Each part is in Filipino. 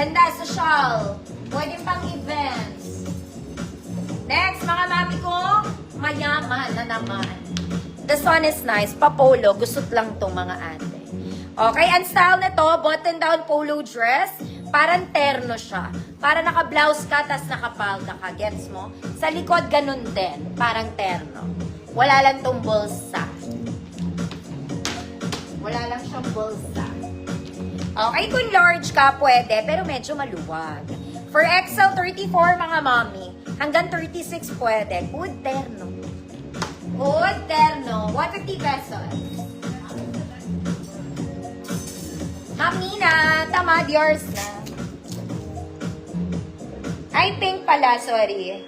Ganda sa shawl. Pwede pang events. Next, mga mami ko, mayaman na naman. This one is nice. Pa-polo. Gusot lang tong mga ate. Okay, ang style na to, button-down polo dress. Parang terno siya. Para naka-blouse ka, tas nakapalda ka. Gets mo? Sa likod, ganun din. Parang terno. Wala lang tong bulsa. Wala lang siyang bulsa. Okay, kung large ka, pwede. Pero medyo maluwag. For XL 34, mga mommy, hanggang 36 pwede. Good terno. Good terno. 150 pesos. Ma'am Nina, tamad yours na. Ay, pink pala, sorry.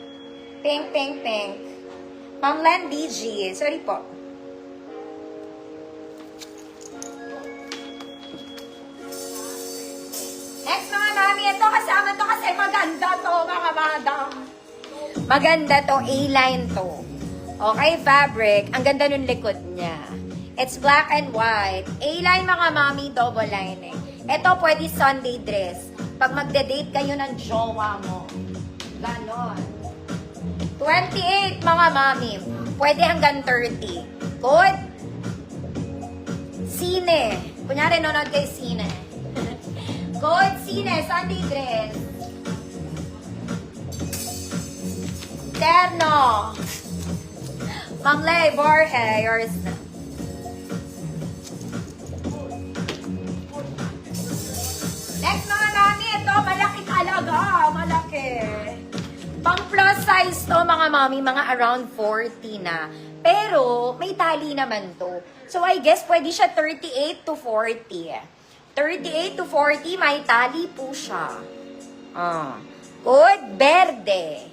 Pink. Ma'am Len DG, sorry po. Next, mga mami, ito kasama to kasi maganda to, mga madam. Maganda to, A-line to. Okay, fabric. Ang ganda nung likod niya. It's black and white. A-line, mga mami, double lining. Ito, pwede Sunday dress. Pag magde-date kayo ng jowa mo. Ganon. 28, mga mami. Pwede hanggang 30. Good? Sine. Kunyari, nanonood kayo sine. Good, sine. Sunday dress. Terno. Manglay, Borge, yours na. Next, mga mami, ito, malaki talaga. Malaki. Pang plus size to, mga mami, mga around 40 na. Pero, may tali naman to. So, I guess, pwede siya 38 to 40. 38 to 40, may tali po siya. Good, verde.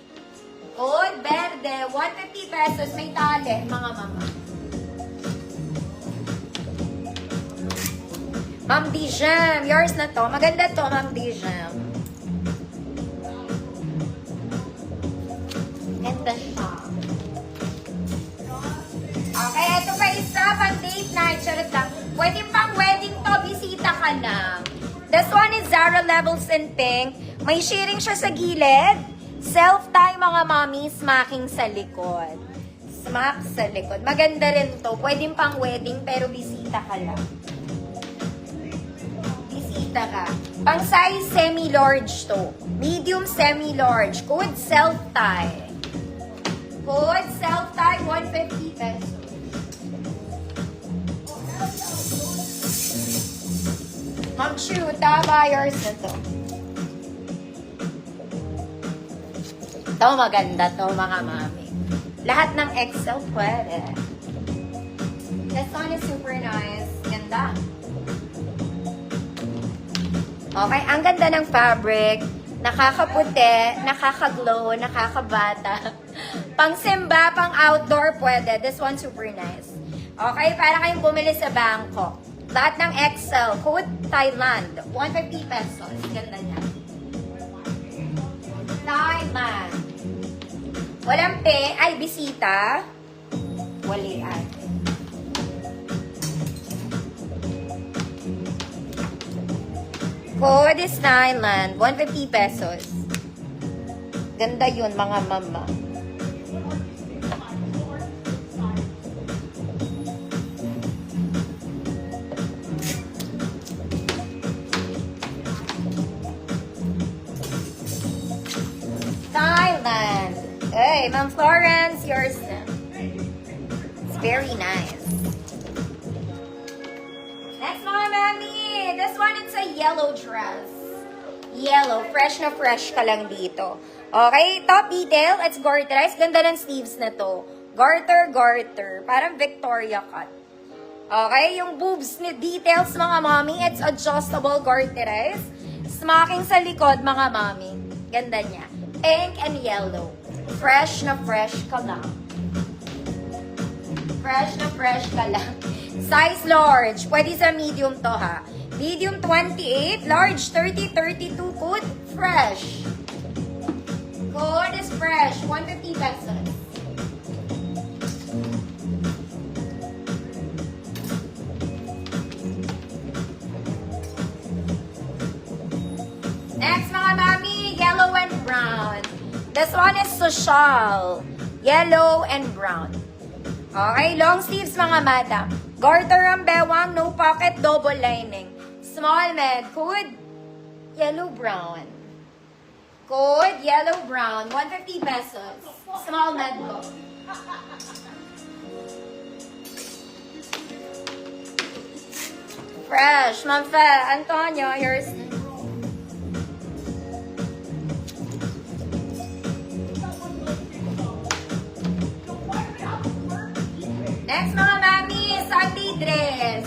Good, verde. 150 pesos, may tali, mga mama. Ma'am Dijam, yours na to. Maganda to, Ma'am Dijam. Ganda siya. Okay, ito pa isa, pang date night. Charot lang. Pwede pang wedding to, bisita ka lang. This one is Zara Levels in Pink. May shearing siya sa gilid. Self-tie, mga mami, smacking sa likod. Smack sa likod. Maganda rin to. Pwede pang wedding, pero bisita ka lang. Ka. Pang size semi-large to. Medium semi-large. Good self-tie. Good self-tie, 150 pesos. Ma'am Chu, tama yours na to. Ito maganda to, mga mami. Lahat ng XL pwede. This one is super nice. Ganda. Okay, ang ganda ng fabric, nakakaputi, nakakaglow, nakakabata. Pang simba, pang outdoor, pwede. This one super nice. Okay, para kayong bumili sa Bangkok. Lahat ng XL, code Thailand, 150 pesos. Ganda niya. Thailand. Walang pe, ay bisita. Wali ate. Code is Thailand, 150 pesos. Ganda yun, mga mama. Thailand. Hey, Ma'am Florence, yours na. It's very nice. Next, mga mami. This one, it's a yellow dress. Yellow. Fresh na fresh ka lang dito. Okay, top detail. It's garterized. Ganda ng sleeves na to. Garter. Parang Victoria cut. Okay, yung boobs ni details, mga mami, it's adjustable garterized. Smacking sa likod, mga mami. Ganda niya. Pink and yellow. Fresh na fresh ka lang. Fresh na fresh ka lang. Size large. Pwede sa medium to, ha. Medium 28, large 30, 32, good, fresh. Good is fresh, 150 pesos. Next, This one is social. Yellow and brown. Okay, long sleeves mga madam. Garter ang bewang, no pocket, double lining. Small med, code yellow brown. Code yellow brown, 150 pesos. Small med ko. Fresh, Ma'am Fe, Antonio, yours. Next mga mami, Sunday dress.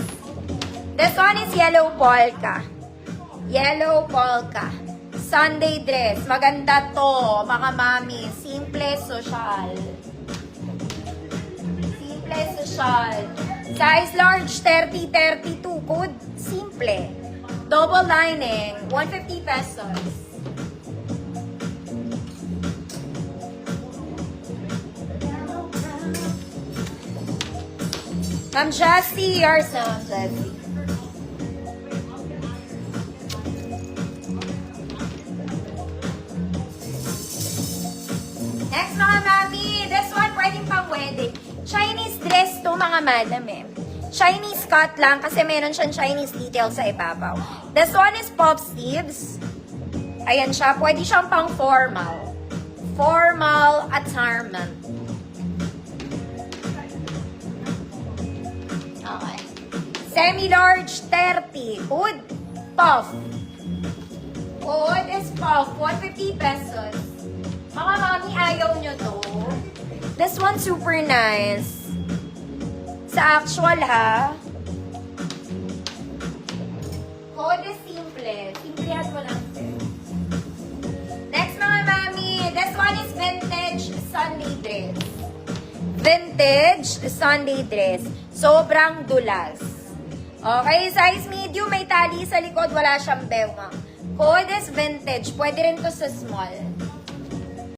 This one is yellow polka. Yellow polka. Sunday dress. Maganda to, mga mami. Simple social. Simple social. Size large, 30-32. Code simple. Double lining, 150 pesos. Ma'am Jessie, yours na, Ma'am Jessie. Next mga mami, this one pwedeng pang wedding. Chinese dress to mga madam eh. Chinese cut lang kasi meron siyang Chinese detail sa ibabaw. This one is pop sleeves. Ayan siya, pwede siyang pang formal. Formal attire-ment. Okay. Semi-large, 30. Hood, puff. Hood is puff, 150 pesos. Mga mami, ayaw nyo to. This one super nice. Sa actual ha. Hood is simple. Simplehan mo lang. Next mga mami, this one is vintage Sunday dress. Vintage Sunday dress. Sobrang dulas. Okay, size medium, may tali sa likod, wala siyang bewang. Code is vintage. Pwede rin to sa small.